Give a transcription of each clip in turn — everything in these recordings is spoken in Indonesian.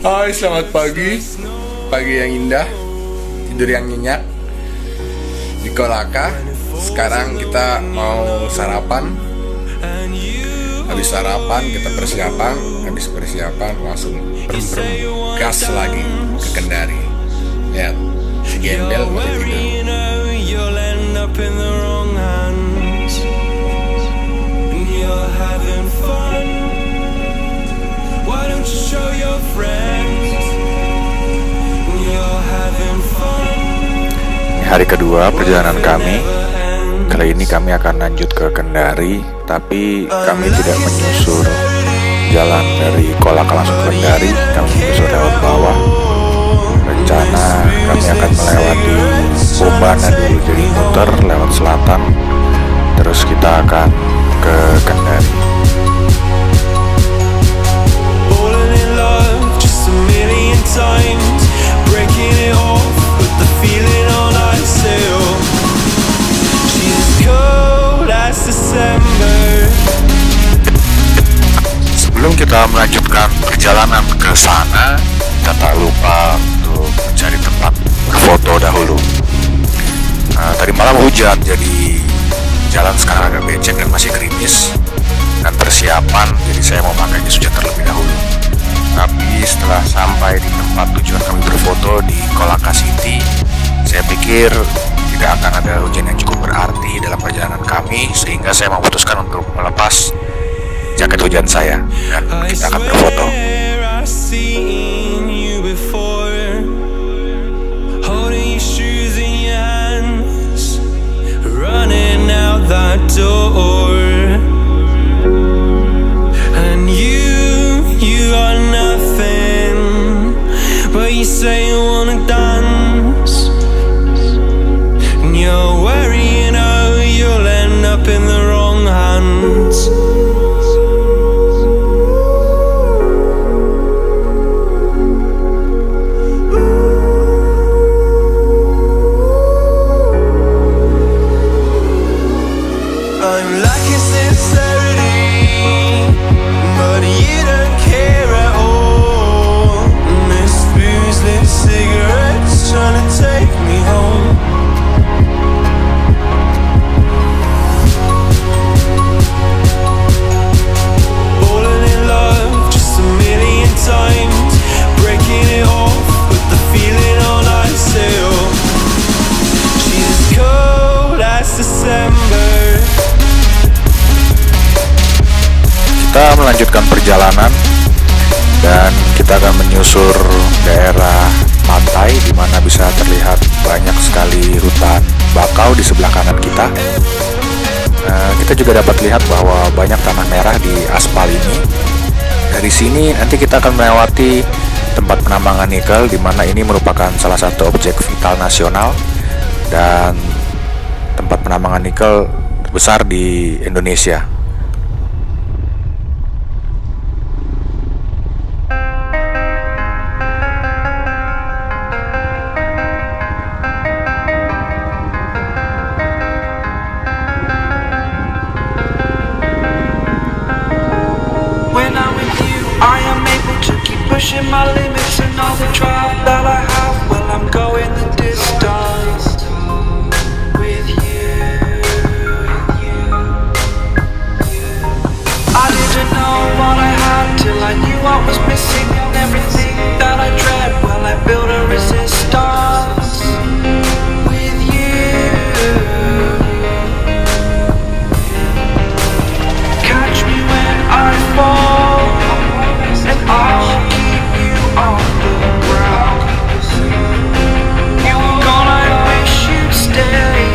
Hai, selamat pagi. Pagi yang indah, tidur yang nyenyak di Kolaka. Sekarang kita mau sarapan. Habis sarapan kita persiapan. Habis persiapan langsung gas lagi ke Kendari. Lihat, si gembel masih tidur. Hari kedua perjalanan kami. Kali ini kami akan lanjut ke Kendari, tapi kami tidak menyusur jalan dari Kolaka langsung ke Kendari. Kami menyusur lewat bawah. Rencana kami akan melewati Bombana dulu, jadi muter lewat selatan, terus kita akan ke Kendari. Sebelum kita melanjutkan perjalanan ke sana, kita tak lupa untuk mencari tempat berfoto dahulu. Tadi malam hujan, jadi jalan sekarang agak becek dan masih gerimis. Dan persiapan, jadi saya mau pakai jas hujan terlebih dahulu. Tapi setelah sampai di tempat tujuan kami berfoto di Kolaka City, saya pikir tidak akan ada hujan yang cukup berarti dalam perjalanan kami, sehingga saya memutuskan untuk melepas jaket hujan saya dan kita akan berfoto. Kita melanjutkan perjalanan dan kita akan menyusur daerah pantai di mana bisa terlihat banyak sekali hutan bakau di sebelah kanan kita. Kita juga dapat lihat bahwa banyak tanah merah di aspal ini. Dari sini nanti kita akan melewati tempat penambangan nikel, di mana ini merupakan salah satu objek vital nasional dan tempat penambangan nikel terbesar di Indonesia. Pushing my limits and all the drive that I have. Well, I'm going the distance with you. I didn't know what I had till I knew what was missing, and everything that I dread, well, I built a resistance with you. Catch me when I fall, and I'll on the ground. You were gone, I wish you'd stay.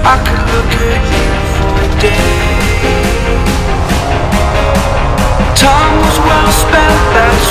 I could look at you for a day. Time was well spent, that's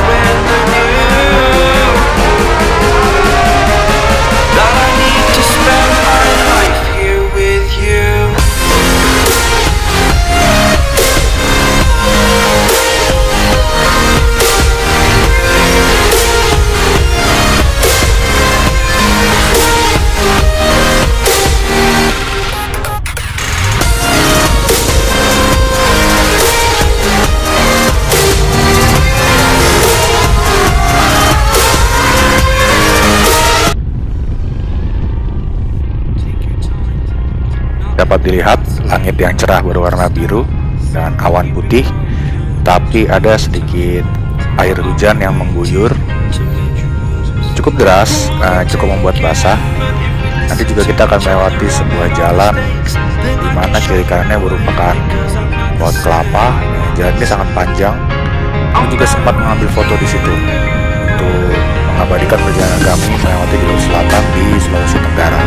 dapat dilihat langit yang cerah berwarna biru dan awan putih, tapi ada sedikit air hujan yang mengguyur cukup deras, cukup membuat basah. Nanti juga kita akan melewati sebuah jalan di mana kiri kanannya merupakan pohon kelapa. Jalan ini sangat panjang. Kami juga sempat mengambil foto di situ untuk mengabadikan perjalanan kami melewati jalur selatan di Sulawesi Tenggara.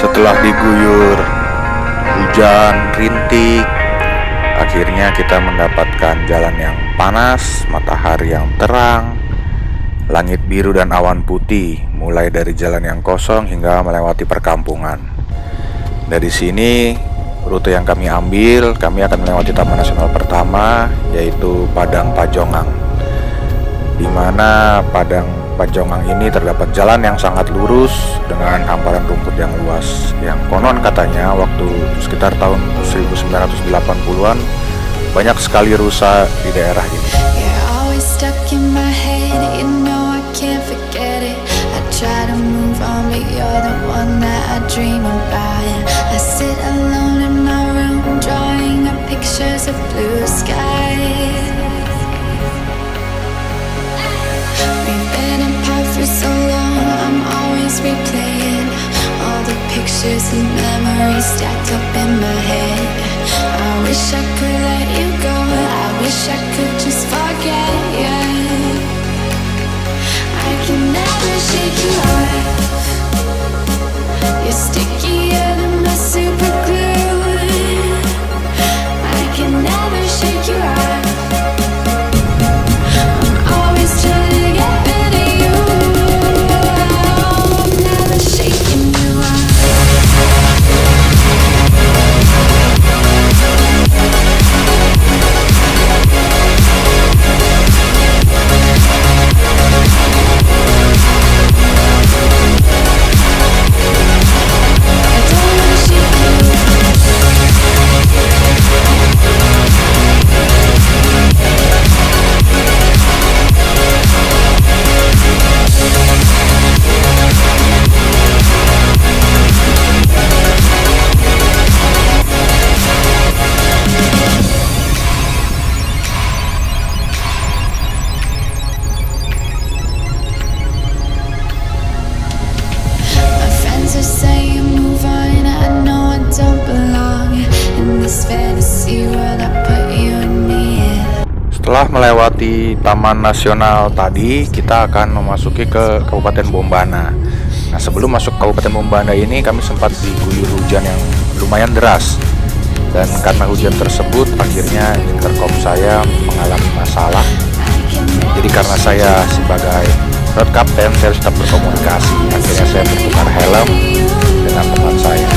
Setelah diguyur hujan rintik, akhirnya kita mendapatkan jalan yang panas, matahari yang terang, langit biru dan awan putih, mulai dari jalan yang kosong hingga melewati perkampungan. Dari sini, rute yang kami ambil, kami akan melewati Taman Nasional pertama, yaitu Padang Pajongang, di mana Padang Pajongang ini terdapat jalan yang sangat lurus dengan hamparan rumput yang luas, yang konon katanya waktu sekitar tahun 1980-an banyak sekali rusa di daerah ini. Pictures and memories stacked up in my head. I wish I could let you go. I wish I could just forget you. I can never shake you off. You're stickier than my super glue. I can never shake you off. I'm always trying to get rid of you. I'm never shaking you off. Setelah melewati Taman Nasional tadi, kita akan memasuki ke Kabupaten Bombana. Nah, sebelum masuk Kabupaten Bombana ini, kami sempat diguyur hujan yang lumayan deras. Dan karena hujan tersebut, akhirnya intercom saya mengalami masalah. Jadi karena saya sebagai road captain, saya harus tetap berkomunikasi. Akhirnya saya bertukar helm dengan teman saya.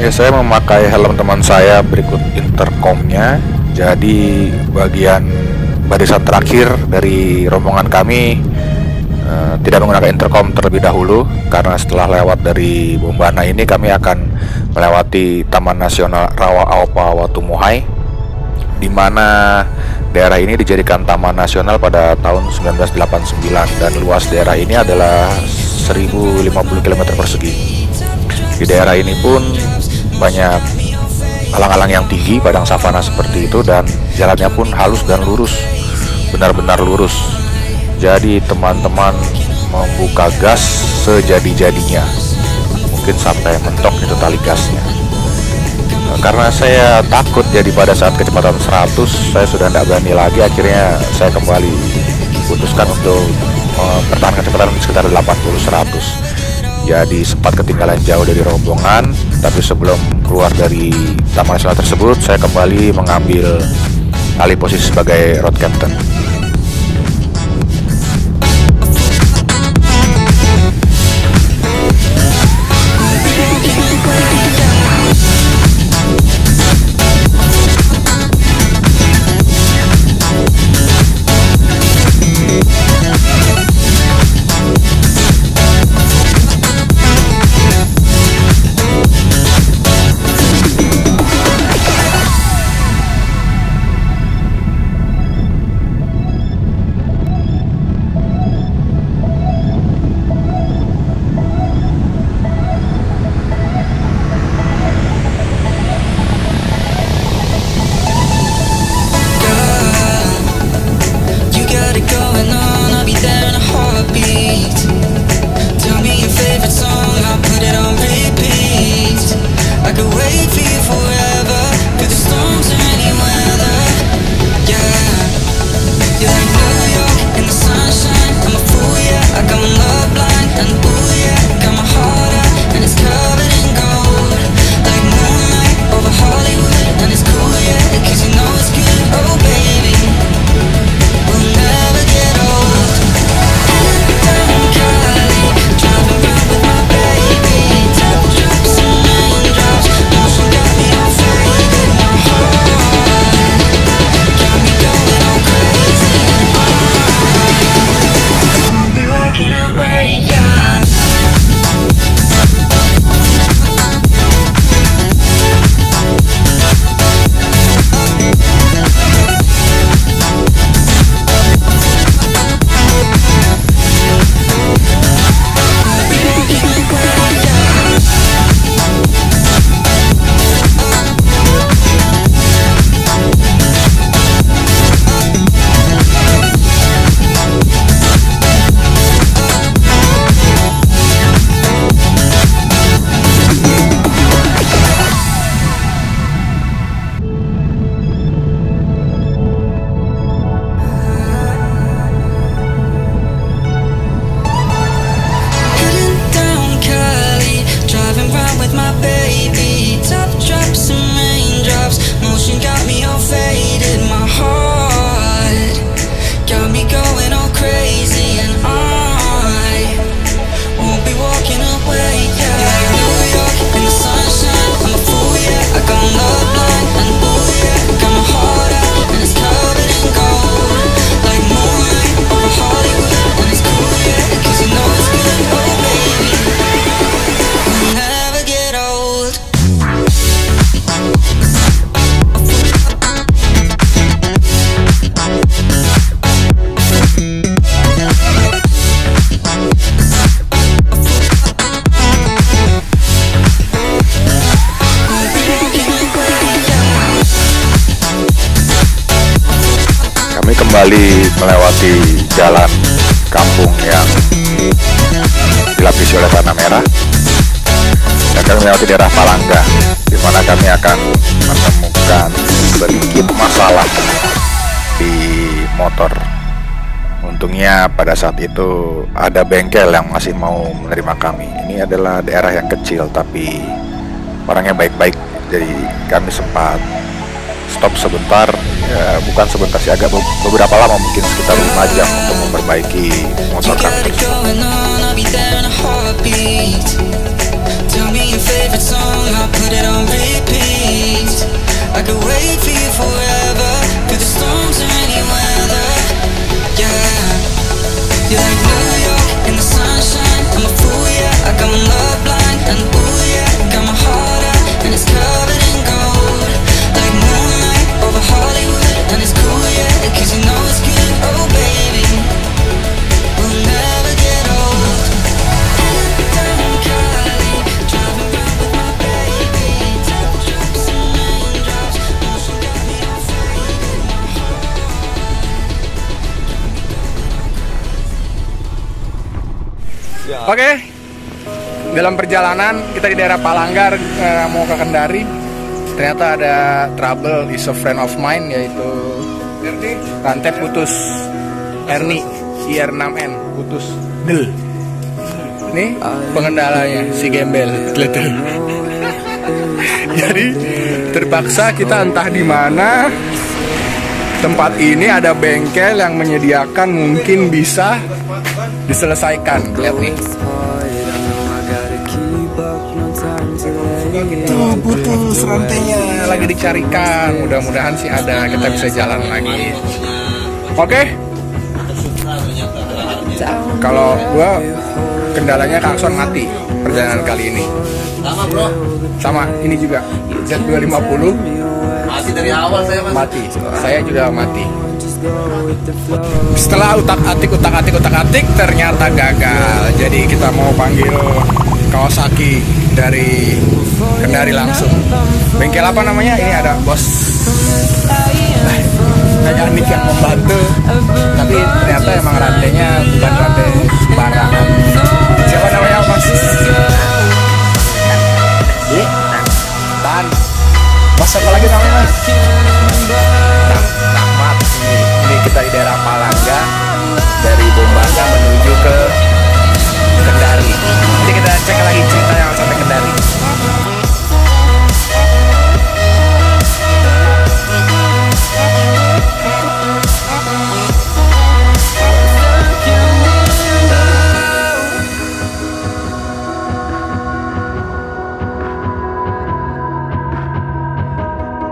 Oke, saya memakai helm teman saya berikut intercomnya. Jadi bagian barisan terakhir dari rombongan kami tidak menggunakan intercom terlebih dahulu, karena setelah lewat dari Bombana ini kami akan melewati Taman Nasional Rawa Aopa Watumohai, di mana daerah ini dijadikan taman nasional pada tahun 1989 dan luas daerah ini adalah 1050 km persegi. Di daerah ini pun banyak alang-alang yang tinggi, padang savana seperti itu, dan jalannya pun halus dan lurus, benar-benar lurus. Jadi teman-teman membuka gas sejadi-jadinya, mungkin sampai mentok itu tali gasnya. Karena saya takut, jadi pada saat kecepatan 100 saya sudah tidak berani lagi. Akhirnya saya kembali putuskan untuk mempertahankan kecepatan sekitar 80-100. Jadi sempat ketinggalan jauh dari rombongan, tapi sebelum keluar dari Taman Nasional tersebut, saya kembali mengambil alih posisi sebagai road captain. Kembali melewati jalan kampung yang dilapisi oleh tanah merah, dan kami melewati daerah Palangga, di mana kami akan menemukan sedikit masalah di motor. Untungnya pada saat itu ada bengkel yang masih mau menerima kami. Ini adalah daerah yang kecil tapi orangnya baik-baik, jadi kami sempat stop sebentar, ya bukan sebentar sih, agak beberapa lama, mungkin sekitar 5 jam untuk memperbaiki motor kami. Tell me your favorite song, I'll put it on Oke, dalam perjalanan kita di daerah Palanggar mau ke Kendari, ternyata ada trouble is a friend of mine, yaitu rantai putus Ernie IR6N putus del. Ini pengendalanya si gembel. Jadi terpaksa kita entah di mana tempat ini ada bengkel yang menyediakan mungkin bisa diselesaikan. Lihat nih. Tuh putus rantainya lagi dicarikan. Mudah-mudahan sih ada, kita bisa jalan lagi. Oke. Kalau gua kendalanya klakson mati perjalanan kali ini. Sama bro. Sama ini juga Z250 Masih dari awal saya mas. mati. Saya juga mati. Setelah utak-atik ternyata gagal. Jadi kita mau panggil Kawasaki dari Kendari langsung. Bengkel apa namanya? Ini ada bos kayak Nick yang membantu. Tapi ternyata emang rantainya bukan rantai sembarangan. Siapa namanya mas? Tan. Mas apa lagi namanya mas? Rahmat. Ini kita di daerah Palangga, dari Bombaga menuju ke Kendari. Nanti kita cek lagi cerita yang sampai Kendari.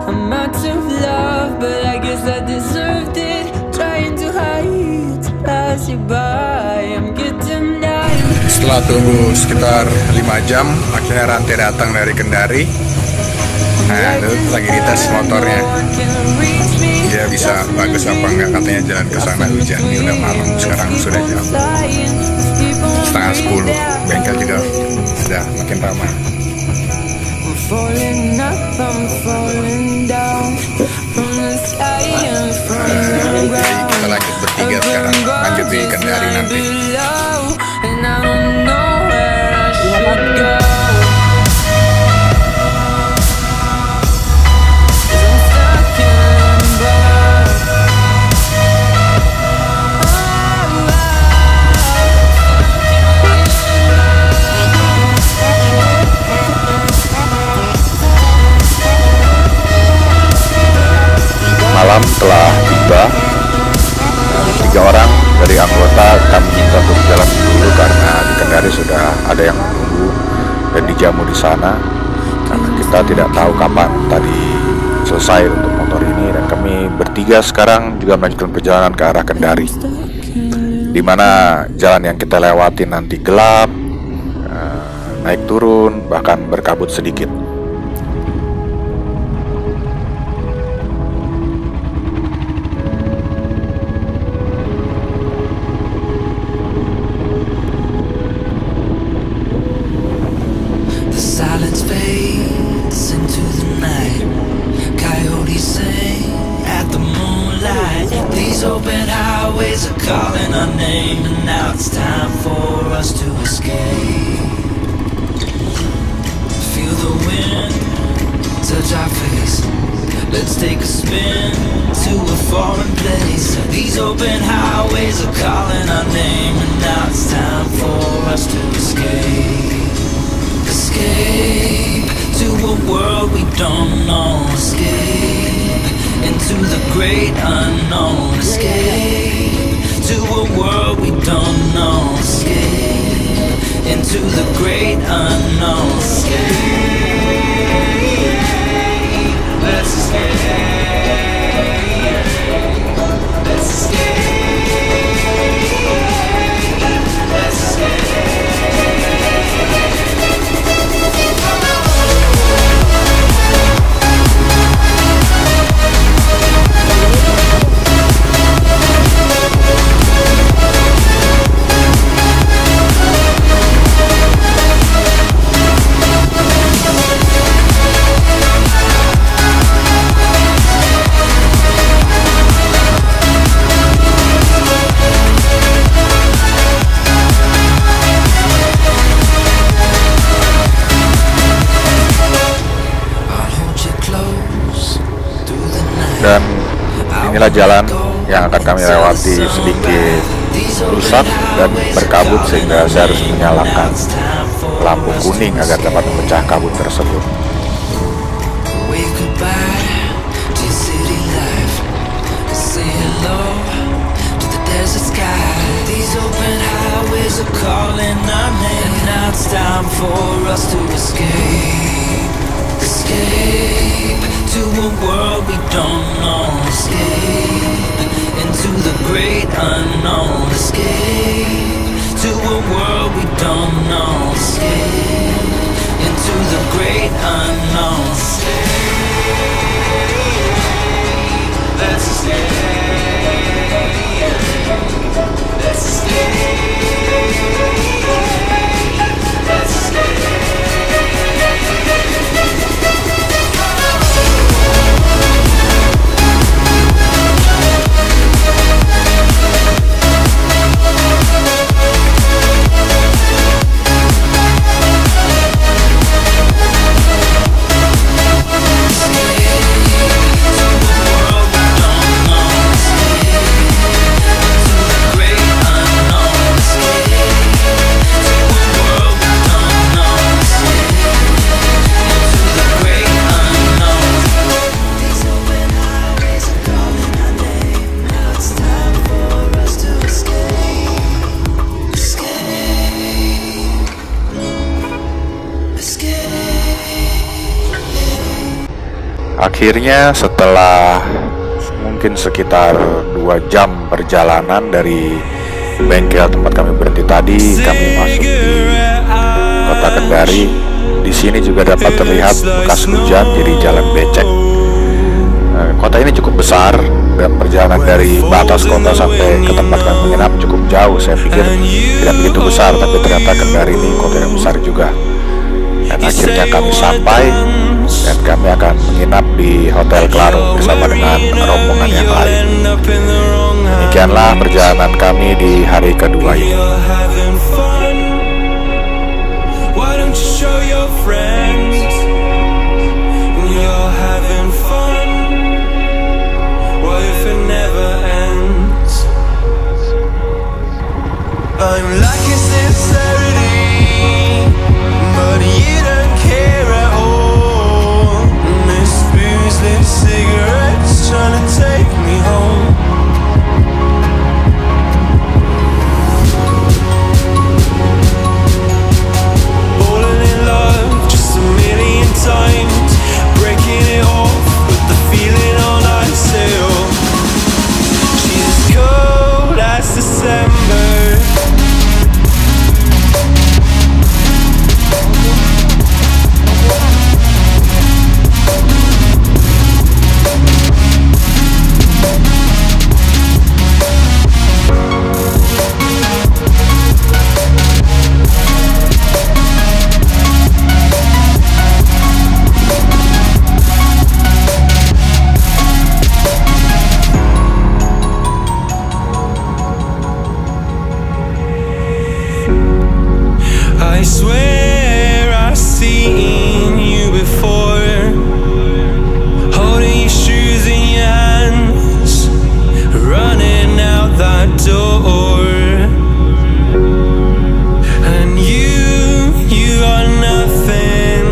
I'm out of love, but I guess I deserved it. Trying to hide, to pass you by. I'm getting tired. Setelah tunggu sekitar 5 jam, akhirnya rantai datang dari Kendari. Nah, itu lagi dites motornya. Dia bisa bagus apa enggak, katanya jalan ke sana hujan. Ini udah malam, sekarang sudah jam setengah 10. Bengkel juga sudah makin ramai. Falling up, I'm falling down from the sky and from the ground. Kita lanjut bertiga sekarang, lanjut di Kendari nanti. And I don't know where I should go. Malam telah tiba. 3 orang dari anggota kami minta untuk jalan dulu karena di Kendari sudah ada yang menunggu dan dijamu di sana. Karena kita tidak tahu kapan tadi selesai untuk motor ini, dan kami bertiga sekarang juga melanjutkan perjalanan ke arah Kendari, di mana jalan yang kita lewati nanti gelap, naik turun, bahkan berkabut sedikit. Silence fades into the night. Coyotes sing at the moonlight. These open highways are calling our name, and now it's time for us to escape. Feel the wind touch our face. Let's take a spin to a foreign place. These open highways are calling our name, and now it's time for us to escape. Escape to a world we don't know. Escape into the great unknown. Escape to a world we don't know. Escape into the great unknown. Escape. Let's escape. Let's escape. Let's escape. jalan yang akan kami lewati sedikit rusak dan berkabut, sehingga saya harus menyalakan lampu kuning agar dapat memecah kabut tersebut. Wave goodbye to your city life. Say hello to the desert sky. These open highways are calling our name. And now it's time for us to escape. Escape to a world we don't know. Escape into the great unknown. Escape to a world we don't know. Escape into the great unknown. Let's escape. Let's escape. Let's escape. Akhirnya setelah mungkin sekitar 2 jam perjalanan dari bengkel tempat kami berhenti tadi, kami masuk di kota Kendari. Di sini juga dapat terlihat bekas hujan, jadi jalan becek. Kota ini cukup besar dan perjalanan dari batas kota sampai ke tempat kami menginap cukup jauh. Saya pikir tidak begitu besar, tapi ternyata Kendari ini kota yang besar juga. Dan akhirnya kami sampai dan kami akan menginap di Hotel Claro bersama dengan rombongan yang lain. Demikianlah perjalanan kami di hari kedua ini. I'm like a sincerity, but you don't care at all. Miss booze, lit cigarettes, trying to take me home. Falling in love just a million times, breaking it off with the feeling on ice sail. She's as cold as December. I swear I've seen you before, holding your shoes in your hands, running out that door. And you are nothing,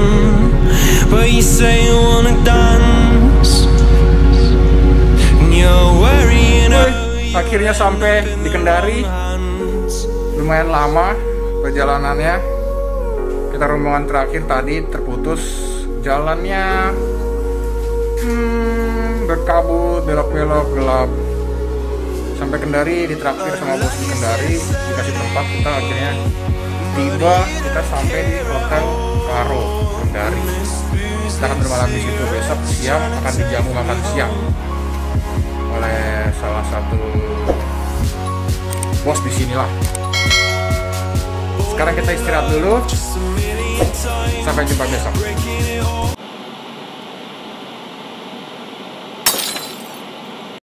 but you say you wanna dance. And you're worrying. Akhirnya sampai di Kendari. Lumayan lama perjalanannya. Kita rombongan terakhir tadi terputus jalannya, berkabut, belok-belok, gelap. Sampai Kendari ditraktir sama bos di Kendari, dikasih tempat. Kita akhirnya tiba, kita sampai di Hotel Claro Kendari. Kita akan bermalam di situ. Besok siang akan dijamu makan siang oleh salah satu bos di sinilah. Sekarang kita istirahat dulu. Sampai jumpa besok.